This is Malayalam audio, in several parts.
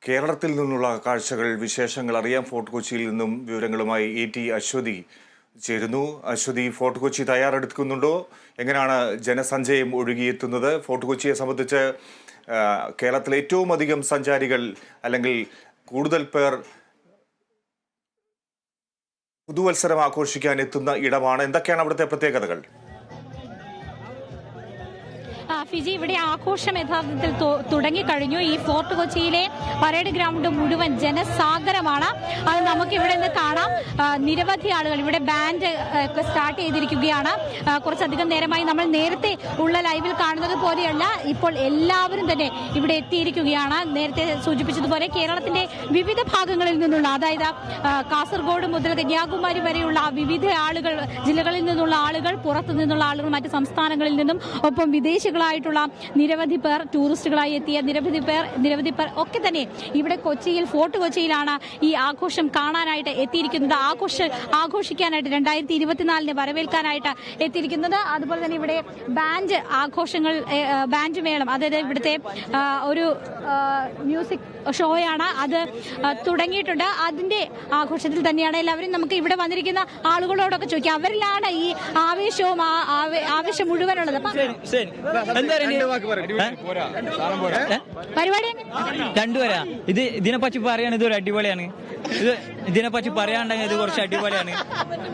കേരളത്തിൽ നിന്നുള്ള കാഴ്ചകൾ വിശേഷങ്ങൾ അറിയാം. ഫോർട്ട് കൊച്ചിയിൽ നിന്നും വിവരങ്ങളുമായി AT അശ്വതി ചേരുന്നു. അശ്വതി, ഫോർട്ട് കൊച്ചി തയ്യാറെടുക്കുന്നുണ്ടോ? എങ്ങനെയാണ് ജനസഞ്ചയം ഒഴുകിയെത്തുന്നത്? ഫോർട്ട് കൊച്ചിയെ സംബന്ധിച്ച് കേരളത്തിലെ ഏറ്റവും അധികം സഞ്ചാരികൾ അല്ലെങ്കിൽ കൂടുതൽ പേർ പുതുവത്സരം ആഘോഷിക്കാൻ എത്തുന്ന ഇടമാണ്. എന്തൊക്കെയാണ് അവിടുത്തെ പ്രത്യേകതകൾ? ഫിജി, ഇവിടെ ആഘോഷം യഥാർത്ഥത്തിൽ തുടങ്ങിക്കഴിഞ്ഞു. ഈ ഫോർട്ട് കൊച്ചിയിലെ പരേഡ് ഗ്രൗണ്ട് മുഴുവൻ ജനസാഗരമാണ്. അത് നമുക്ക് ഇവിടെ നിന്ന് കാണാം. നിരവധി ആളുകൾ ഇവിടെ ബാൻഡ് സ്റ്റാർട്ട് ചെയ്തിരിക്കുകയാണ്. കുറച്ചധികം നേരമായി നമ്മൾ നേരത്തെ ഉള്ള ലൈവിൽ കാണുന്നത് പോലെയല്ല, ഇപ്പോൾ എല്ലാവരും തന്നെ ഇവിടെ എത്തിയിരിക്കുകയാണ്. നേരത്തെ സൂചിപ്പിച്ചതുപോലെ കേരളത്തിന്റെ വിവിധ ഭാഗങ്ങളിൽ നിന്നുള്ള, അതായത് കാസർഗോഡ് മുതൽ കന്യാകുമാരി വരെയുള്ള വിവിധ ആളുകൾ, ജില്ലകളിൽ നിന്നുള്ള ആളുകൾ, പുറത്തു നിന്നുള്ള ആളുകൾ, മറ്റ് സംസ്ഥാനങ്ങളിൽ നിന്നും, ഒപ്പം വിദേശികളായിട്ടുള്ള നിരവധി പേർ, ടൂറിസ്റ്റുകളായി എത്തിയ നിരവധി പേർ ഒക്കെ തന്നെ ഇവിടെ കൊച്ചിയിൽ, ഫോർട്ട് കൊച്ചിയിലാണ് ഈ ആഘോഷം കാണാനായിട്ട് എത്തിയിരിക്കുന്നത്, ആഘോഷിക്കാനായിട്ട് 2024 വരവേൽക്കാനായിട്ട് എത്തിയിരിക്കുന്നത്. അതുപോലെ തന്നെ ഇവിടെ ബാൻഡ് ആഘോഷങ്ങൾ, ബാൻഡ് മേളം, അതായത് ഇവിടുത്തെ ഒരു മ്യൂസിക് ഷോയാണ്, അത് തുടങ്ങിയിട്ടുണ്ട്. അതിന്റെ ആഘോഷത്തിൽ തന്നെയാണ് എല്ലാവരും. നമുക്ക് ഇവിടെ വന്നിരിക്കുന്ന ആളുകളോടൊക്കെ ചോദിക്കാം, അവരിലാണ് ഈ ആവേശവും ആവേശം മുഴുവനുള്ളത്. പരിപാടി രണ്ടുപേരാ. ഇതിനെപ്പറ്റി പറയാണ്, ഇതൊരു അടിപൊളിയാണ്. ഇതിനെപ്പറ്റി പറയാണ്ടെങ്കിൽ ഇത് കുറച്ച് അടിപൊളിയാണ്.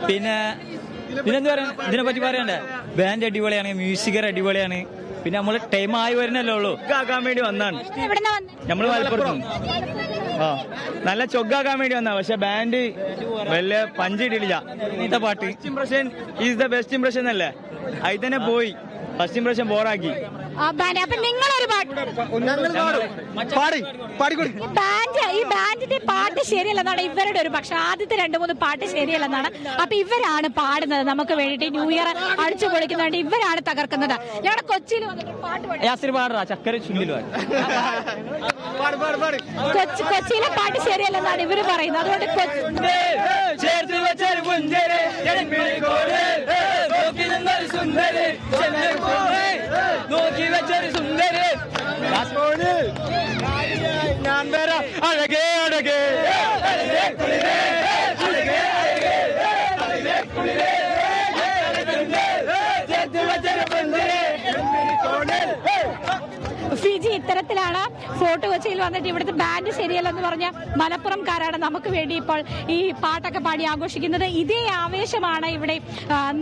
പിന്നെന്താ പറയാ, ഇതിനെപ്പറ്റി പറയണ്ടേ, ബാൻഡ് അടിപൊളിയാണ്, മ്യൂസിക്കർ അടിപൊളിയാണ്. പിന്നെ നമ്മള് ടൈം ആയി വരുന്നല്ലേ ഉള്ളൂ, ആക്കാൻ വേണ്ടി വന്നാണ്. നമ്മള് മലപ്പുറത്ത് നല്ല ചൊഗ്ഗാക്കാൻ വേണ്ടി വന്നാ. പക്ഷെ ബാൻഡ് വലിയ പഞ്ചിട്ടില്ല. ഇന്നത്തെ പാട്ട് impression is the best impression അല്ലേ, അതിൽ തന്നെ പോയി. ഫസ്റ്റ് ഇംപ്രഷൻ ബോറാക്കി. ഈ ബാൻഡിന്റെ പാട്ട് ശരിയല്ലെന്നാണ് ഇവരുടെ ഒരു പക്ഷെ. ആദ്യത്തെ 2-3 പാട്ട് ശരിയല്ലെന്നാണ്. അപ്പൊ ഇവരാണ് പാടുന്നത് നമുക്ക് വേണ്ടിട്ട്. ന്യൂ ഇയർ അടിച്ചു പൊളിക്കുന്നുണ്ട്, ഇവരാണ് തകർക്കുന്നത്. ഞങ്ങളുടെ കൊച്ചിയിൽ വന്നിട്ട് പാട്ട് ചക്കര കൊച്ചിയിലെ പാട്ട് ശരിയല്ലെന്നാണ് ഇവര് പറയുന്നത്. അതുകൊണ്ട് ഞാൻ വരാം അഴകേ അഴകേ ഫിജി, ഇത്തരത്തിലാണ് ഫോർട്ട് കൊച്ചിയിൽ വന്നിട്ട് ഇവിടുത്തെ ബാൻഡ് ശരിയല്ലെന്ന് പറഞ്ഞ മലപ്പുറംകാരാണ് നമുക്ക് വേണ്ടി ഇപ്പോൾ ഈ പാട്ടൊക്കെ പാടി ആഘോഷിക്കുന്നത്. ഇതേ ആവേശമാണ് ഇവിടെ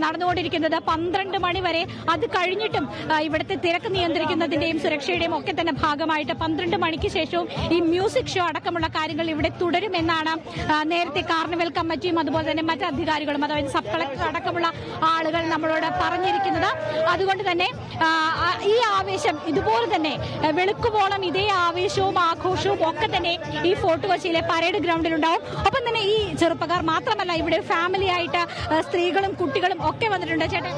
നടന്നുകൊണ്ടിരിക്കുന്നത്. 12 മണി വരെ. അത് കഴിഞ്ഞിട്ടും ഇവിടുത്തെ തിരക്ക് നിയന്ത്രിക്കുന്നതിന്റെയും സുരക്ഷയുടെയും ഒക്കെ തന്നെ ഭാഗമായിട്ട് 12 മണിക്ക് ശേഷവും ഈ മ്യൂസിക് ഷോ അടക്കമുള്ള കാര്യങ്ങൾ ഇവിടെ തുടരുമെന്നാണ് നേരത്തെ കാർണിവൽ കമ്മിറ്റിയും അതുപോലെ തന്നെ മറ്റ് അധികാരികളും, അതായത് സബ് കളക്ടർ അടക്കമുള്ള ആളുകൾ നമ്മളോട് പറഞ്ഞിരിക്കുന്നത്. അതുകൊണ്ട് തന്നെ ഈ ആവേശം ഇതുപോലെ തന്നെ വെളുക്കുവോളം ഇതേ ആവേശവും ആഘോഷവും ഒക്കെ തന്നെ ഈ ഫോർട്ട് കൊച്ചിയിലെ പരേഡ് ഗ്രൗണ്ടിൽ ഉണ്ടാവും. ഒപ്പം തന്നെ ഈ ചെറുപ്പക്കാർ മാത്രമല്ല, ഇവിടെ ഫാമിലി ആയിട്ട് സ്ത്രീകളും കുട്ടികളും ഒക്കെ വന്നിട്ടുണ്ട്. ചേട്ടാ,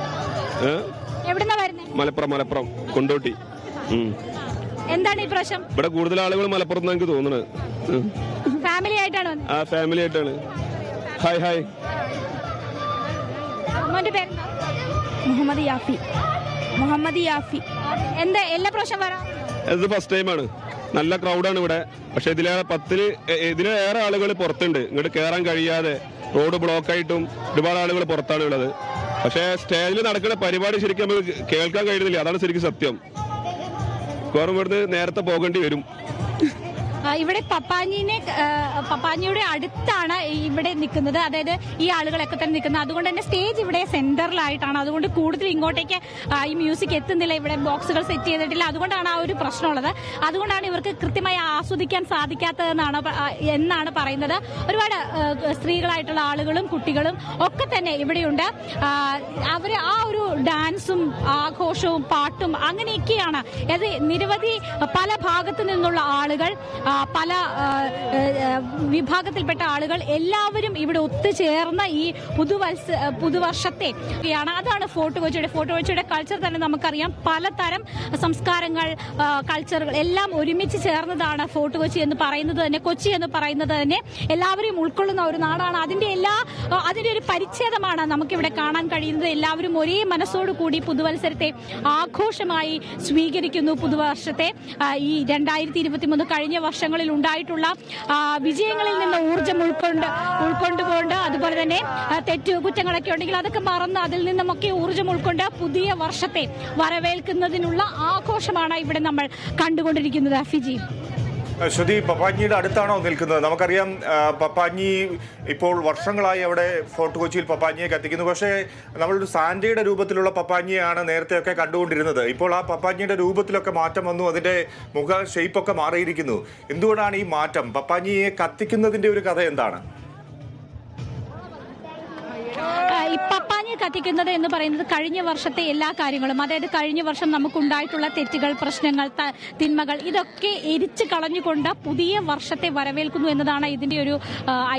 എവിടുന്നാ വരുന്നത്? മലപ്പുറം കൊണ്ടോട്ടി. എന്താണ് ഈ പ്രാവശ്യം ഇവിടെ കൂടുതൽ ആളുകൾ മലപ്പുറത്ത് എനിക്ക് തോന്നുന്നത്? ഫാമിലി ആയിട്ടാണ് വന്നത്? ആ, ഫാമിലി ആയിട്ടാണ്. ഹായ്. മോന്റെ പേര്? മുഹമ്മദ് യാഫി. എന്താ എല്ലാ പ്രാവശ്യം വരാം? ഇത് ഫസ്റ്റ് ടൈമാണ്. നല്ല ക്രൗഡാണ് ഇവിടെ. പക്ഷെ ഇതിലേറെ ആളുകൾ പുറത്തുണ്ട്. ഇങ്ങോട്ട് കയറാൻ കഴിയാതെ റോഡ് ബ്ലോക്ക് ആയിട്ടും ഒരുപാട് ആളുകൾ പുറത്താണ് ഉള്ളത്. പക്ഷെ സ്റ്റേജിൽ നടക്കുന്ന പരിപാടി ശരിക്കും നമുക്ക് കേൾക്കാൻ കഴിയുന്നില്ല. അതാണ് ശരിക്കും സത്യം. ഇവിടുന്ന് നേരത്തെ പോകേണ്ടി വരും. ഇവിടെ പപ്പാഞ്ഞിയുടെ അടുത്താണ് ഇവിടെ നിൽക്കുന്നത്, അതായത് ഈ ആളുകളൊക്കെ തന്നെ നിൽക്കുന്നത്. അതുകൊണ്ട് തന്നെ സ്റ്റേജ് ഇവിടെ സെന്ററിലായിട്ടാണ്. അതുകൊണ്ട് കൂടുതൽ ഇങ്ങോട്ടേക്ക് ഈ മ്യൂസിക് എത്തുന്നില്ല. ഇവിടെ ബോക്സുകൾ സെറ്റ് ചെയ്തിട്ടില്ല. അതുകൊണ്ടാണ് ആ ഒരു പ്രശ്നമുള്ളത്. അതുകൊണ്ടാണ് ഇവർക്ക് കൃത്യമായി ആസ്വദിക്കാൻ എന്നാണ് പറയുന്നത്. ഒരുപാട് സ്ത്രീകളായിട്ടുള്ള ആളുകളും കുട്ടികളും ഒക്കെ തന്നെ ഇവിടെയുണ്ട്. അവര് ആ ഒരു ഡാൻസും ആഘോഷവും പാട്ടും അങ്ങനെയൊക്കെയാണ്. അത് നിരവധി പല ഭാഗത്തു നിന്നുള്ള ആളുകൾ പല വിഭാഗത്തിൽപ്പെട്ട ആളുകൾ എല്ലാവരും ഇവിടെ ഒത്തുചേർന്ന ഈ പുതുവർഷത്തെ അതാണ് ഫോർട്ട് കൊച്ചിയുടെ കൾച്ചർ തന്നെ നമുക്കറിയാം. പലതരം സംസ്കാരങ്ങൾ, കൾച്ചറുകൾ എല്ലാം ഒരുമിച്ച് ചേർന്നതാണ് ഫോർട്ട് കൊച്ചി എന്ന് പറയുന്നത് തന്നെ. കൊച്ചി എന്ന് പറയുന്നത് തന്നെ എല്ലാവരെയും ഉൾക്കൊള്ളുന്ന ഒരു നാടാണ്. അതിന്റെ ഒരു പരിച്ഛേദമാണ് നമുക്കിവിടെ കാണാൻ കഴിയുന്നത്. എല്ലാവരും ഒരേ മനസ്സോടുകൂടി പുതുവത്സരത്തെ ആഘോഷമായി സ്വീകരിക്കുന്നു. പുതുവർഷത്തെ ഈ 2023 കഴിഞ്ഞ വർഷങ്ങളിൽ ഉണ്ടായിട്ടുള്ള വിജയങ്ങളിൽ നിന്ന് ഊർജ്ജം ഉൾക്കൊണ്ടുകൊണ്ട്, അതുപോലെ തന്നെ കുറ്റങ്ങളൊക്കെ ഉണ്ടെങ്കിൽ അതൊക്കെ മറന്ന് അതിൽ നിന്നുമൊക്കെ ഊർജ്ജം ഉൾക്കൊണ്ട് പുതിയ വർഷത്തെ വരവേൽക്കുന്നതിനുള്ള ആഘോഷമാണ് ഇവിടെ നമ്മൾ കണ്ടുകൊണ്ടിരിക്കുന്നത്. ഫിജി, അശ്വതി, പപ്പാഞ്ഞിയുടെ അടുത്താണോ നിൽക്കുന്നത്? നമുക്കറിയാം പപ്പാഞ്ഞി ഇപ്പോൾ വർഷങ്ങളായി അവിടെ ഫോർട്ട് കൊച്ചിയിൽ പപ്പാഞ്ഞിയെ കത്തിക്കുന്നു. പക്ഷേ നമ്മളൊരു സാന്റയുടെ രൂപത്തിലുള്ള പപ്പാഞ്ഞിയാണ് നേരത്തെയൊക്കെ കണ്ടുകൊണ്ടിരുന്നത്. ഇപ്പോൾ ആ പപ്പാഞ്ഞിയുടെ രൂപത്തിലൊക്കെ മാറ്റം വന്നു, അതിൻ്റെ മുഖ ഷേപ്പൊക്കെ മാറിയിരിക്കുന്നു. എന്തുകൊണ്ടാണ് ഈ മാറ്റം? പപ്പാഞ്ഞിയെ കത്തിക്കുന്നതിൻ്റെ ഒരു കഥ എന്താണ്? ഈ പപ്പാഞ്ഞി കത്തിക്കുന്നത് എന്ന് പറയുന്നത് കഴിഞ്ഞ വർഷത്തെ എല്ലാ കാര്യങ്ങളും, അതായത് കഴിഞ്ഞ വർഷം നമുക്കുണ്ടായിട്ടുള്ള തെറ്റുകൾ, പ്രശ്നങ്ങൾ, തിന്മകൾ ഇതൊക്കെ എരിച്ചു കളഞ്ഞുകൊണ്ട് പുതിയ വർഷത്തെ വരവേൽക്കുന്നു എന്നതാണ് ഇതിന്റെ ഒരു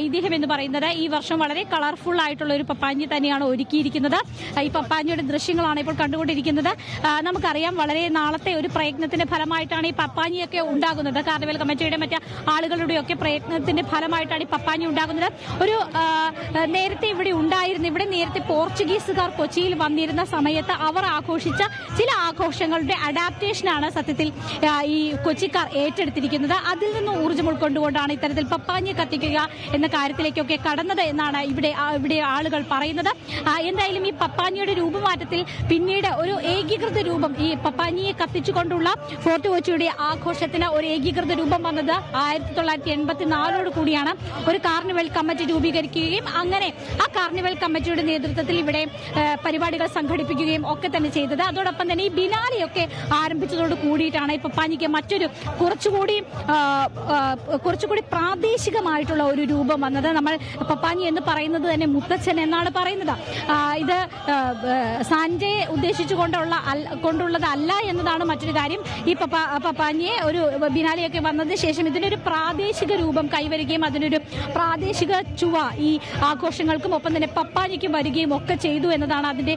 ഐതിഹ്യം എന്ന് പറയുന്നത്. ഈ വർഷം വളരെ കളർഫുൾ ആയിട്ടുള്ള ഒരു പപ്പാഞ്ഞി തന്നെയാണ് ഒരുക്കിയിരിക്കുന്നത്. ഈ പപ്പാഞ്ഞിയുടെ ദൃശ്യങ്ങളാണ് ഇപ്പോൾ കണ്ടുകൊണ്ടിരിക്കുന്നത്. നമുക്കറിയാം വളരെ നാളത്തെ ഒരു പ്രയത്നത്തിന്റെ ഫലമായിട്ടാണ് ഈ പപ്പാഞ്ഞിയൊക്കെ ഉണ്ടാകുന്നത്. കാർണിവൽ കമ്മിറ്റിയുടെ മറ്റ് ആളുകളുടെയൊക്കെ പ്രയത്നത്തിന്റെ ഫലമായിട്ടാണ് ഈ പപ്പാഞ്ഞി ഉണ്ടാകുന്നത്. ഒരു നേരത്തെ ഇവിടെ നേരത്തെ പോർച്ചുഗീസുകാർ കൊച്ചിയിൽ വന്നിരുന്ന സമയത്ത് അവർ ആഘോഷിച്ച ചില ആഘോഷങ്ങളുടെ അഡാപ്റ്റേഷനാണ് സത്യത്തിൽ ഈ കൊച്ചിക്കാർ ഏറ്റെടുത്തിരിക്കുന്നത്. അതിൽ നിന്ന് ഊർജ്ജം ഉൾക്കൊണ്ടുകൊണ്ടാണ് ഇത്തരത്തിൽ പപ്പാഞ്ഞി കത്തിക്കുക എന്ന കാര്യത്തിലേക്കൊക്കെ കടന്നത് എന്നാണ് ഇവിടെ ആളുകൾ പറയുന്നത്. എന്തായാലും ഈ പപ്പാഞ്ഞിയുടെ രൂപമാറ്റത്തിൽ പിന്നീട് ഒരു ഏകീകൃത രൂപം, ഈ പപ്പാഞ്ഞിയെ കത്തിച്ചുകൊണ്ടുള്ള ഫോർട്ട് കൊച്ചിയുടെ ആഘോഷത്തിന് ഒരു ഏകീകൃത രൂപം വന്നത് 1984 കൂടിയാണ്. ഒരു കാർണിവൽ കമ്മിറ്റി രൂപീകരിക്കുകയും അങ്ങനെ ആ കാർണിവൽ കമ്മിറ്റിയുടെ നേതൃത്വത്തിൽ ഇവിടെ പരിപാടികൾ സംഘടിപ്പിക്കുകയും ഒക്കെ തന്നെ ചെയ്തത്. അതോടൊപ്പം തന്നെ ഈ ബിനാലിയൊക്കെ ആരംഭിച്ചതോട് കൂടിയിട്ടാണ് ഈ പപ്പാഞ്ഞിക്ക് മറ്റൊരു കുറച്ചുകൂടി പ്രാദേശികമായിട്ടുള്ള ഒരു രൂപം വന്നത്. നമ്മൾ പപ്പാഞ്ഞി എന്ന് പറയുന്നത് തന്നെ മുത്തച്ഛൻ എന്നാണ് പറയുന്നത്. ഇത് സാന്റയെ ഉദ്ദേശിച്ചുകൊണ്ടുള്ളതല്ല എന്നതാണ് മറ്റൊരു കാര്യം. ഈ പപ്പാഞ്ഞിയെ ഒരു ബിനാലിയൊക്കെ വന്നതിന് ശേഷം ഇതിനൊരു പ്രാദേശിക രൂപം കൈവരികയും അതിനൊരു പ്രാദേശിക ചുവ ഈ ആഘോഷങ്ങൾക്കും ഒപ്പം തന്നെ പപ്പാഞ്ഞിക്കും വരികയും ഒക്കെ ചെയ്തു എന്നതാണ് അതിന്റെ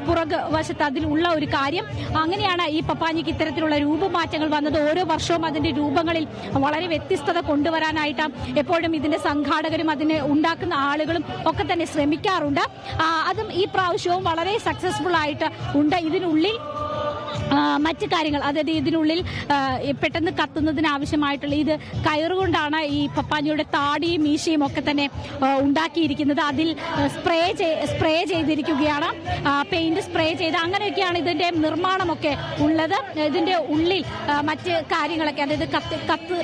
പുറകു വശത്ത് അതിലുള്ള ഒരു കാര്യം. അങ്ങനെയാണ് ഈ പപ്പാഞ്ഞിക്ക് ഇത്തരത്തിലുള്ള രൂപമാറ്റങ്ങൾ വന്നത്. ഓരോ വർഷവും അതിന്റെ രൂപങ്ങളിൽ വളരെ വ്യത്യസ്തത കൊണ്ടുവരാനായിട്ട് എപ്പോഴും ഇതിന്റെ സംഘാടകരും അതിനെ ഉണ്ടാക്കുന്ന ആളുകളും ഒക്കെ തന്നെ ശ്രമിക്കാറുണ്ട്. അതും ഈ പ്രാവശ്യവും വളരെ സക്സസ്ഫുൾ ആയിട്ട് ഉണ്ട്. ഇതിനുള്ളിൽ മറ്റ് കാര്യങ്ങൾ, അതായത് ഇതിനുള്ളിൽ പെട്ടെന്ന് കത്തുന്നതിന് ആവശ്യമായിട്ടുള്ള ഇത് കയറുകൊണ്ടാണ് ഈ പപ്പാഞ്ഞിയുടെ താടിയും മീശയും ഒക്കെ തന്നെ ഉണ്ടാക്കിയിരിക്കുന്നത്. അതിൽ സ്പ്രേ ചെയ്തിരിക്കുകയാണ്, പെയിന്റ് സ്പ്രേ ചെയ്ത് അങ്ങനെയൊക്കെയാണ് ഇതിന്റെ നിർമ്മാണമൊക്കെ ഉള്ളത്. ഇതിന്റെ ഉള്ളിൽ മറ്റ് കാര്യങ്ങളൊക്കെ, അതായത്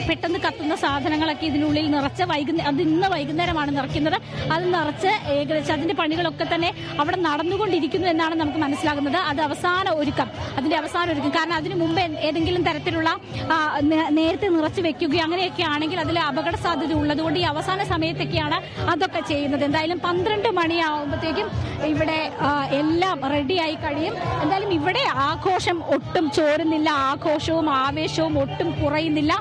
പെട്ടെന്ന് കത്തുന്ന സാധനങ്ങളൊക്കെ ഇതിനുള്ളിൽ നിറച്ച് അത് ഇന്ന് വൈകുന്നേരമാണ് നിറയ്ക്കുന്നത്. അത് നിറച്ച് ഏകദേശം അതിന്റെ പണികളൊക്കെ തന്നെ അവിടെ നടന്നുകൊണ്ടിരിക്കുന്നു എന്നാണ് നമുക്ക് മനസ്സിലാകുന്നത്. അത് അതിന്റെ അവസാന ഒരുക്കും. കാരണം അതിനു മുമ്പ് ഏതെങ്കിലും തരത്തിലുള്ള നേരത്തെ നിറച്ച് വെക്കുകയോ അങ്ങനെയൊക്കെ ആണെങ്കിൽ അതിൽ അപകട സാധ്യത ഉള്ളതുകൊണ്ട് ഈ അവസാന സമയത്തൊക്കെയാണ് അതൊക്കെ ചെയ്യുന്നത്. എന്തായാലും 12 മണിയാവുമ്പോഴത്തേക്കും ഇവിടെ എല്ലാം റെഡിയായി കഴിയും. എന്തായാലും ഇവിടെ ആഘോഷം ഒട്ടും ചോരുന്നില്ല, ആഘോഷവും ആവേശവും ഒട്ടും കുറയുന്നില്ല.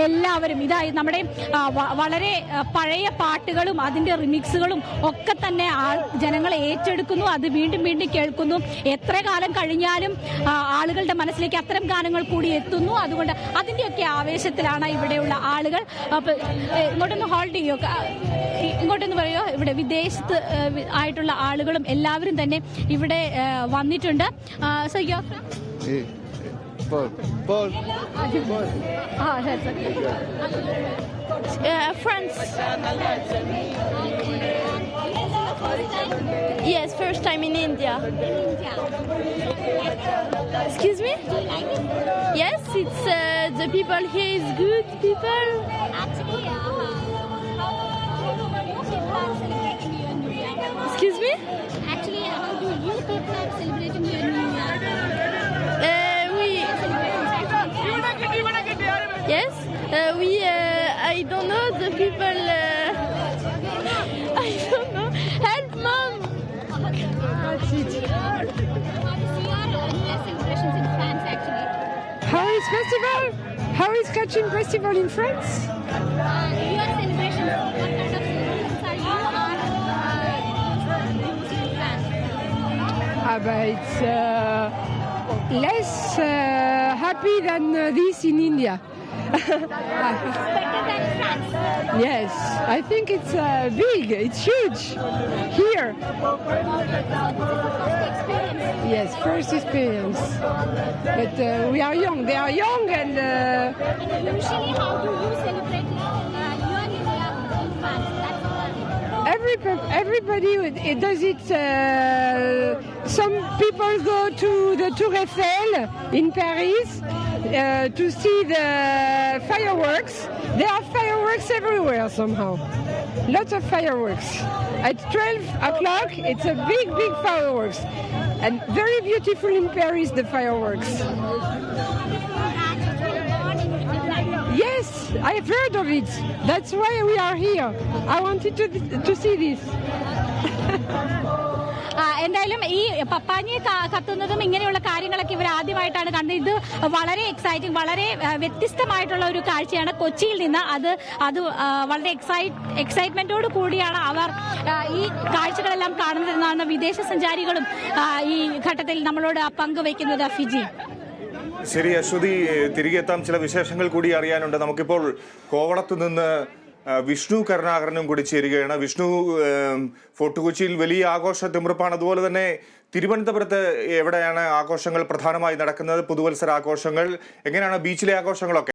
എല്ലാവരും ഇതായി നമ്മുടെ വളരെ പഴയ പാട്ടുകളും അതിന്റെ റിമിക്സുകളും ഒക്കെ തന്നെ ജനങ്ങൾ ഏറ്റെടുക്കുന്നു. അത് വീണ്ടും വീണ്ടും കേൾക്കുന്നു. എത്ര കാലം കഴിഞ്ഞാലും ആളുകളുടെ മനസ്സിലേക്ക് അത്തരം ഗാനങ്ങൾ കൂടി എത്തുന്നു. അതുകൊണ്ട് അതിന്റെയൊക്കെ ആവേശത്തിലാണ് ഇവിടെയുള്ള ആളുകൾ. ഇങ്ങോട്ടൊന്ന് ഹോൾഡ് ചെയ്യോ, ഇങ്ങോട്ടൊന്ന് പറയോ. ഇവിടെ വിദേശത്ത് ആയിട്ടുള്ള ആളുകളും എല്ലാവരും തന്നെ ഇവിടെ വന്നിട്ടുണ്ട്. So you are France. Yes, first time in India. Excuse me? Yes, it's the people here is good people. Actually, how people are celebrating your New Year? Excuse me? Actually, how do you people are celebrating your New Year? Yes, I don't know the people. I don't know. Help, mom. How is your New Year celebrations in France actually? How is festival? How is Kachin Festival in France? Your celebration, what kind of celebrations are you It's less happy than this in India. better than France? Yes, I think it's big, it's huge here. Yes, first experience. But we are young, they are young, and And usually, how do you celebrate your New Year in France? everybody it does it. Some people go to the Tour Eiffel in Paris to see the fireworks. There are fireworks everywhere somehow. Lots of fireworks. At 12 o'clock, it's a big fireworks. And very beautiful in Paris, the fireworks. Yes, I've heard of it. That's why we are here. I wanted to see this. എന്തായാലും ഈ പപ്പാഞ്ഞി കത്തുന്നതും ഇങ്ങനെയുള്ള കാര്യങ്ങളൊക്കെ ഇവർ ആദ്യമായിട്ടാണ് കണ്ടത്. ഇത് വളരെ എക്സൈറ്റിംഗ്, വളരെ വ്യത്യസ്തമായിട്ടുള്ള ഒരു കാഴ്ചയാണ് കൊച്ചിയിൽ നിന്ന്. അത് വളരെ എക്സൈറ്റ്മെന്റോട് കൂടിയാണ് അവർ ഈ കാഴ്ചകളെല്ലാം കാണുന്നതെന്നാണ് വിദേശ സഞ്ചാരികളും ഈ ഘട്ടത്തിൽ നമ്മളോട് പങ്കുവയ്ക്കുന്നത്. ഫിജി. ശരി അശ്വതി, തിരികെ എത്താം. ചില വിശേഷങ്ങൾ കൂടി അറിയാനുണ്ട്. നമുക്കിപ്പോൾ കോവളത്ത് നിന്ന് വിഷ്ണു കരുണാകരനും കൂടി ചേരുകയാണ്. വിഷ്ണു, ഫോർട്ട് കൊച്ചിയിൽ വലിയ ആഘോഷ തിമിർപ്പാണ്. അതുപോലെ തന്നെ തിരുവനന്തപുരത്ത് എവിടെയാണ് ആഘോഷങ്ങൾ പ്രധാനമായി നടക്കുന്നത്? പുതുവത്സര ആഘോഷങ്ങൾ എങ്ങനെയാണ്? ബീച്ചിലെ ആഘോഷങ്ങളൊക്കെ